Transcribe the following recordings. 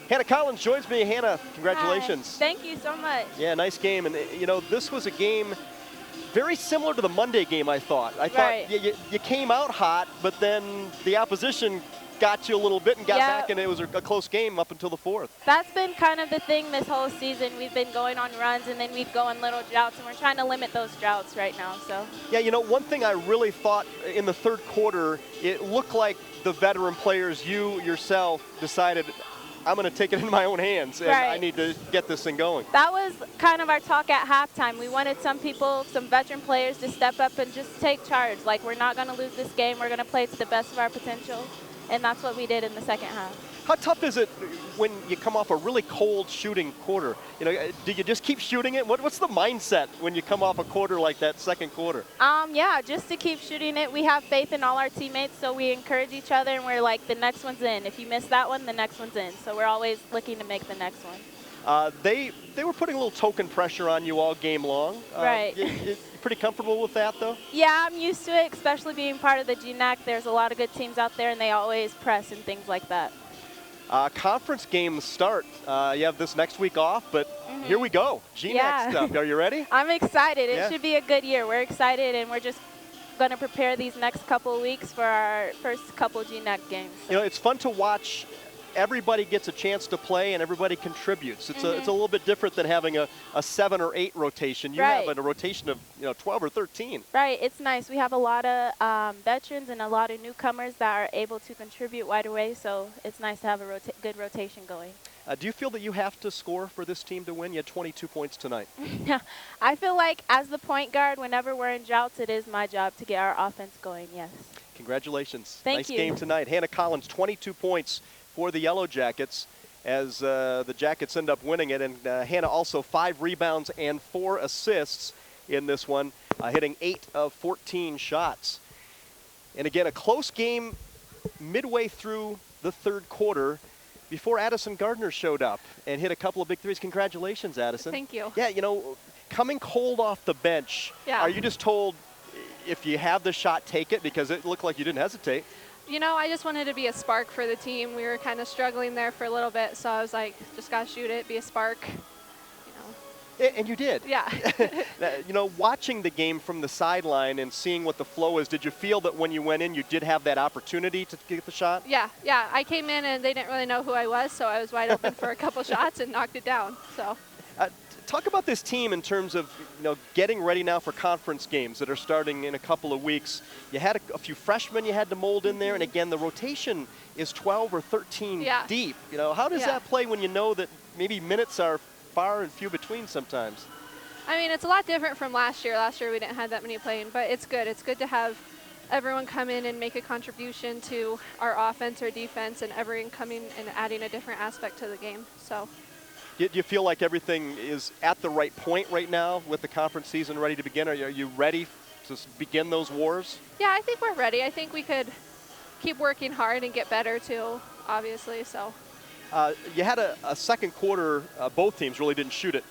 Hannah Collins joins me. Hannah, congratulations. Hi. Thank you so much. Yeah, nice game. And, you know, this was a game very similar to the Monday game, I thought. I thought you came out hot, but then the opposition got you a little bit and got back, and it was a close game up until the fourth. That's been kind of the thing this whole season. We've been going on runs, and then we'd go on little droughts, and we're trying to limit those droughts right now. So. Yeah, you know, one thing I really thought in the third quarter, it looked like the veteran players, you yourself, decided, I'm going to take it in my own hands, and I need to get this thing going. That was kind of our talk at halftime. We wanted some people, some veteran players, to step up and just take charge. Like, we're not going to lose this game. We're going to play to the best of our potential. And that's what we did in the second half. How tough is it when you come off a really cold shooting quarter? You know, do you just keep shooting it? What's the mindset when you come off a quarter like that, second quarter? Yeah, just to keep shooting it. We have faith in all our teammates, so we encourage each other, and we're like, the next one's in. If you miss that one, the next one's in. So we're always looking to make the next one. They were putting a little token pressure on you all game long. Right. You pretty comfortable with that, though? Yeah, I'm used to it, especially being part of the GNAC. There's a lot of good teams out there, and they always press and things like that. Conference games start. You have this next week off, but here we go. GNAC stuff. Are you ready? I'm excited. It should be a good year. We're excited, and we're just going to prepare these next couple of weeks for our first couple GNAC games. So. You know, it's fun to watch. Everybody gets a chance to play and everybody contributes. It's a little bit different than having a 7 or 8 rotation. You have a rotation of 12 or 13. Right. It's nice. We have a lot of veterans and a lot of newcomers that are able to contribute right away. So it's nice to have a good rotation going. Do you feel that you have to score for this team to win? You had 22 points tonight. I feel like as the point guard, whenever we're in droughts, it is my job to get our offense going. Yes. Congratulations. Thank you. Nice game tonight. Hannah Collins, 22 points for the Yellow Jackets as the Jackets end up winning it. And Hannah also 5 rebounds and 4 assists in this one, hitting 8 of 14 shots. And again, a close game midway through the third quarter before Addison Gardner showed up and hit a couple of big threes. Congratulations, Addison. Thank you. Yeah, you know, coming cold off the bench, are you just told if you have the shot, take it, because it looked like you didn't hesitate? You know, I just wanted to be a spark for the team. We were kind of struggling there for a little bit, so I was like, just got to shoot it, be a spark. You know. And you did. Yeah. You know, watching the game from the sideline and seeing what the flow is, did you feel that when you went in, you did have that opportunity to get the shot? Yeah. I came in and they didn't really know who I was, so I was wide open for a couple shots and knocked it down. So. Talk about this team in terms of getting ready now for conference games that are starting in a couple of weeks. You had a few freshmen you had to mold in there, and again, the rotation is 12 or 13 deep. You know, how does that play when you know that maybe minutes are far and few between sometimes? I mean, it's a lot different from last year. Last year we didn't have that many playing, but it's good. It's good to have everyone come in and make a contribution to our offense or defense, and everyone coming and adding a different aspect to the game. So. Do you feel like everything is at the right point right now with the conference season ready to begin? Are you ready to begin those wars? Yeah, I think we're ready. I think we could keep working hard and get better too, obviously. So. You had a second quarter, both teams really didn't shoot it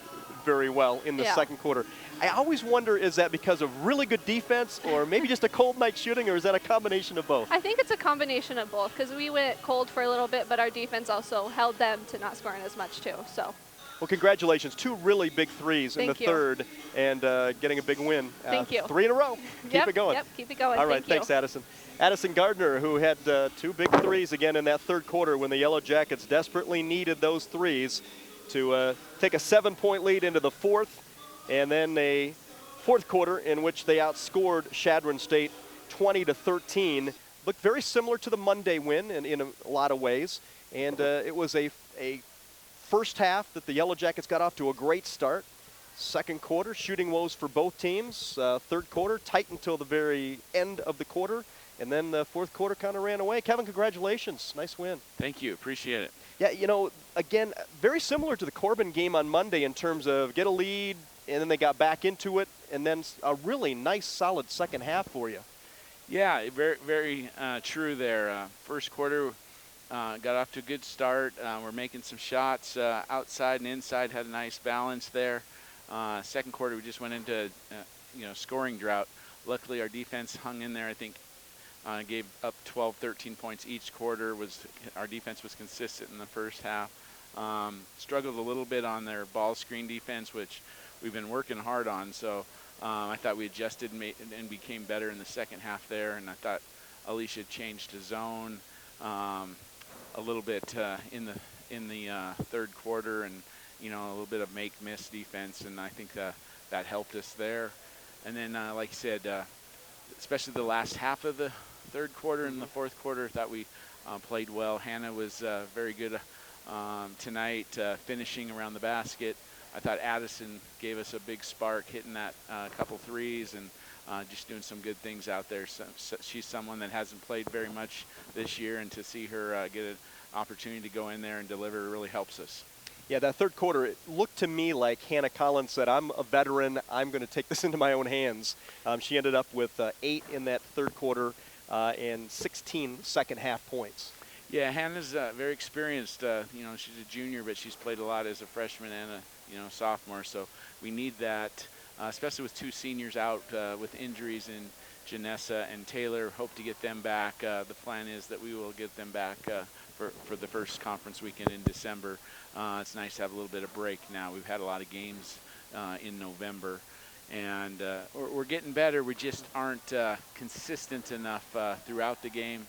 very well in the second quarter. I always wonder, is that because of really good defense or maybe just a cold night shooting, or is that a combination of both? I think it's a combination of both, because we went cold for a little bit, but our defense also held them to not scoring as much too. So. Well, congratulations. 2 really big threes in the third and getting a big win. Thank you. 3 in a row. Keep it going. Yep, keep it going. All right, thanks, Addison. Addison Gardner, who had 2 big threes again in that third quarter when the Yellow Jackets desperately needed those threes to take a 7-point lead into the fourth, and then a fourth quarter in which they outscored Chadron State 20-13. Looked very similar to the Monday win in a lot of ways, and it was a first half that the Yellow Jackets got off to a great start. Second quarter, shooting woes for both teams. Third quarter, tight until the very end of the quarter. And then the fourth quarter kind of ran away. Kevin, congratulations. Nice win. Thank you. Appreciate it. Yeah, you know, again, very similar to the Corbin game on Monday in terms of get a lead, and then they got back into it, and then a really nice, solid second half for you. Yeah, very, very true there. First quarter got off to a good start. We're making some shots outside and inside, had a nice balance there. Second quarter, we just went into scoring drought. Luckily, our defense hung in there. I think gave up 12, 13 points each quarter. Our defense was consistent in the first half. Struggled a little bit on their ball screen defense, which we've been working hard on. So I thought we adjusted and became better in the second half there. And I thought Alicia changed to zone a little bit in the third quarter, and a little bit of make-miss defense, and I think that helped us there. And then, like you said, especially the last half of the third quarter and the fourth quarter, I thought we played well. Hannah was very good tonight, finishing around the basket. I thought Addison gave us a big spark, hitting that couple threes and just doing some good things out there. So she's someone that hasn't played very much this year, and to see her get an opportunity to go in there and deliver really helps us. Yeah, that third quarter, it looked to me like Hannah Collins said, I'm a veteran, I'm going to take this into my own hands. She ended up with 8 in that third quarter and 16 second half points. Yeah, Hannah's very experienced. She's a junior, but she's played a lot as a freshman and a sophomore, so we need that, especially with 2 seniors out with injuries in Janessa and Taylor. Hope to get them back. The plan is that we will get them back for the first conference weekend in December. It's nice to have a little bit of break now. We've had a lot of games in November, and we're getting better. We just aren't consistent enough throughout the game.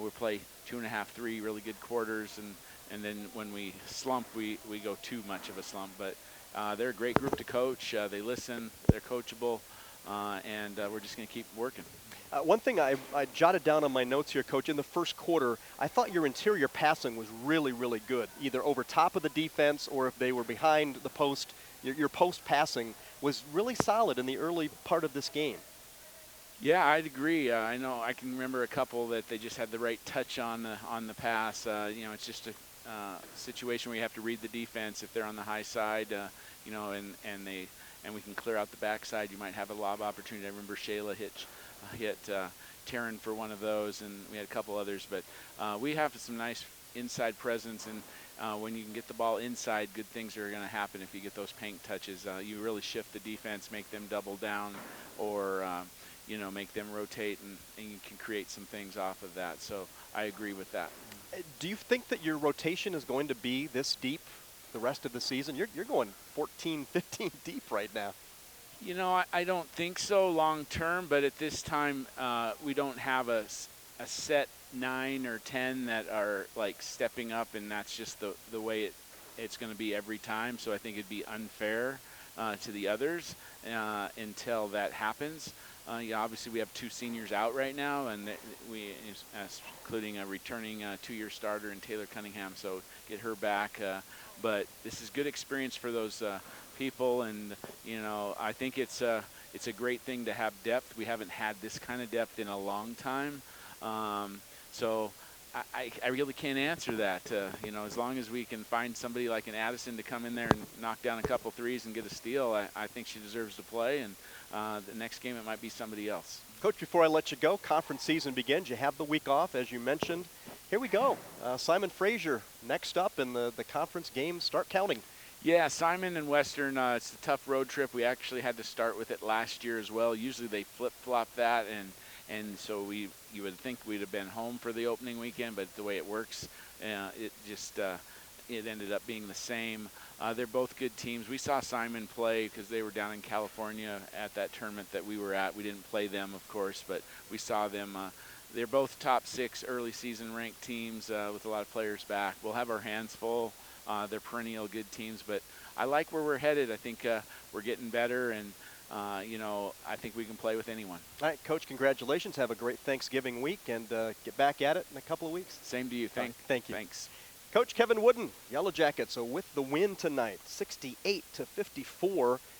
We play 2.5, 3 really good quarters, and then when we slump, we go too much of a slump. But they're a great group to coach. They listen, they're coachable, and we're just going to keep working. One thing I jotted down on my notes here, Coach, in the first quarter, I thought your interior passing was really, really good, either over top of the defense or if they were behind the post. Your post passing was really solid in the early part of this game. Yeah, I'd agree. I know I can remember a couple that they just had the right touch on the pass. It's just a situation where you have to read the defense. If they're on the high side, and we can clear out the backside, you might have a lob opportunity. I remember Shayla hit Taryn for one of those, and we had a couple others. But we have some nice inside presence, and when you can get the ball inside, good things are going to happen if you get those paint touches. You really shift the defense, make them double down, or make them rotate, and you can create some things off of that. So I agree with that. Do you think that your rotation is going to be this deep the rest of the season? You're going 14, 15 deep right now. I don't think so long term, but at this time we don't have a set 9 or 10 that are like stepping up, and that's just the way it's going to be every time. So I think it'd be unfair to the others until that happens. Obviously we have 2 seniors out right now, and including a returning 2-year starter in Taylor Cunningham, so get her back. But this is good experience for those people, and I think it's a great thing to have depth. We haven't had this kind of depth in a long time, so I really can't answer that. As long as we can find somebody like an Addison to come in there and knock down a couple threes and get a steal, I think she deserves to play, and the next game it might be somebody else. Coach, before I let you go, conference season begins. You have the week off, as you mentioned. Here we go. Simon Fraser next up, and the conference games start counting. Yeah, Simon and Western, it's a tough road trip. We actually had to start with it last year as well. Usually they flip-flop that, and so you would think we'd have been home for the opening weekend, but the way it works, it ended up being the same. They're both good teams. We saw Simon play because they were down in California at that tournament that we were at. We didn't play them, of course, but we saw them. They're both top 6 early season ranked teams with a lot of players back. We'll have our hands full. They're perennial good teams, but I like where we're headed. I think we're getting better, and I think we can play with anyone. All right, Coach, congratulations. Have a great Thanksgiving week, and get back at it in a couple of weeks. Same to you. Thank you. Thanks. Coach Kevin Woodin, Yellow Jackets, with the win tonight, 68-54.